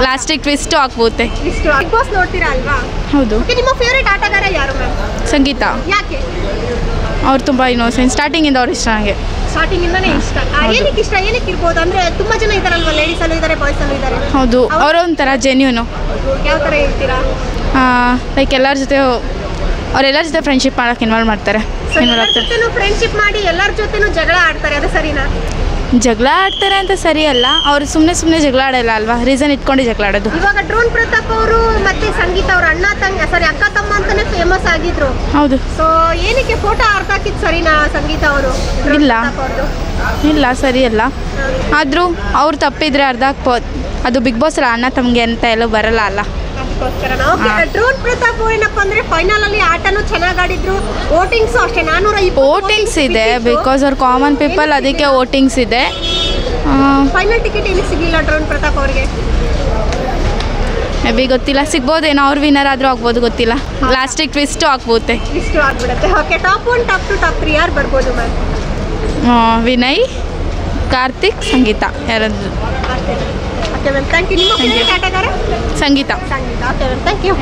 ಲಾಸ್ಟಿಗೆ ಟ್ವಿಸ್ಟು ಆಗ್ಬೋತೆ. ಇಷ್ಟು big boss ನೋಡ್ತೀರಾ ಅಲ್ವಾ? ಹೌದು. ಓಕೆ, ನಿಮ್ಮ ಫೇವ್ರೇಟ್ ಆಟಗಾರ ಯಾರು ಮ್ಯಾಮ್? ಸಂಗೀತ. ಯಾಕೆ? ಅವ್ರು ತುಂಬ ಇನ್ನೋಸೆಂಟ್, ಸ್ಟಾರ್ಟಿಂಗಿಂದ ಅವ್ರು ಇಷ್ಟ ನನಗೆ. ಸ್ಟಾರ್ಟಿಂಗ್ ಇಂದಾನೆ ಇಷ್ಟ. ಏನಕ್ಕೆ ಇಷ್ಟ, ಏನಕ್ಕೆ ಇರ್ಬೋದು ಅಂದ್ರೆ ತುಂಬಾ ಜನ ಇದಾರಲ್ವಾ, ಲೇಡೀಸ್ ಅಲ್ಲೂ ಇದ್ದಾರೆ, ಬಾಯ್ಸ್ ಅಲ್ಲೂ ಇದ್ದಾರೆ. ಹೌದು, ಅವರ ಒಂಥರ ಜೆನ್ಯೂನು. ಯಾವ ಥರ ಹೇಳ್ತೀರಾ? ಲೈಕ್ ಎಲ್ಲರ ಜೊತೆ ಅವರೆಲ್ಲರ ಜೊತೆ ಫ್ರೆಂಡ್ಶಿಪ್ ಮಾಡೋಕೆ ಇನ್ವಾಲ್ವ್ ಮಾಡ್ತಾರೆ. ಎಲ್ಲರ ಜೊತೆನೂ ಫ್ರೆಂಡ್ಶಿಪ್ ಮಾಡಿ ಎಲ್ಲರ ಜೊತೆನೂ ಜಗಳ ಆಡ್ತಾರೆ, ಅದು ಸರಿನಾ? ಜಗಳ ಆಡ್ತಾರೆ ಅಂತ ಸರಿ ಅಲ್ಲ, ಅವ್ರು ಸುಮ್ಮನೆ ಜಗಳ ಆಡಲ್ಲ ಅಲ್ವಾ, ರೀಸನ್ ಇಟ್ಕೊಂಡು ಜಗಳ ಆಡೋದು. ಇವಾಗ ಡ್ರೋನ್ ಪ್ರತಾಪ್ ಅವರು ಮತ್ತೆ ಸಂಗೀತ ಅವರು ಅಕ್ಕ ತಮ್ಮ ಅಂತಾನೆ ಫೇಮಸ್ ಆಗಿದ್ರು. ಹೌದು. ಸೊ ಏನಕ್ಕೆ ಫೋಟೋ ಹಾಕಿದ್ ಸರಿನಾ ಸಂಗೀತ ಅವರು? ಇಲ್ಲ ಸರಿ ಅಲ್ಲ. ಆದರೂ ಅವ್ರು ತಪ್ಪಿದ್ರೆ ಅದು ಬಿಗ್ ಬಾಸ್ ಅಲ್ಲ, ಅಣ್ಣ ತಮಗೆ ಅಂತ ಎಲ್ಲೂ ಬರಲ್ಲ ಅಲ್ಲ. ಡ್ರೋನ್ ಪ್ರತಾಪ್ ಏನಪ್ಪ ಅಂದ್ರೆ ಫೈನಲ್ ಅಲ್ಲಿ ಆಟನೂ ಚೆನ್ನಾಗಿ ಆಡಿದ್ರು, ವೋಟಿಂಗ್ಸ್ ಅಷ್ಟೇ 420 ವೋಟಿಂಗ್ಸ್ ಇದೆ, ಬಿಕಾಸ್ ಅವ್ರು ಕಾಮನ್ ಪೀಪಲ್, ಅದಕ್ಕೆ ವೋಟಿಂಗ್ಸ್ ಇದೆ. ಫೈನಲ್ ಟಿಕೆಟ್ ಏನು ಸಿಗಲಿಲ್ಲ ಡ್ರೋನ್ ಪ್ರತಾಪ್ ಅವರಿಗೆ? ಮೇ ಬಿ ಗೊತ್ತಿಲ್ಲ, ಸಿಗ್ಬೋದೇನೋ, ಅವ್ರು ವಿನ್ನರ್ ಆದರೂ ಆಗ್ಬೋದು, ಗೊತ್ತಿಲ್ಲ. ಲಾಸ್ಟಿಗೆ ಟ್ವಿಸ್ಟು ಆಗ್ಬೋತೆ. ಇಷ್ಟು ಆಗ್ಬಿಡುತ್ತೆ. ಓಕೆ, ಟಾಪ್ 1 ಟಾಪ್ 2 ಟಾಪ್ 3 ಯಾರು ಬರ್ಬೋದು ಮ್ಯಾಮ್? ವಿನಯ್, ಕಾರ್ತಿಕ್, ಸಂಗೀತ ಯಾರಾದ್ರು. Okay ma'am, thank you. ನಿಮ್ಮ ಫೇವರೇಟ್ ಆಟಗಾರ? Sangeetha. Okay ma'am, thank you.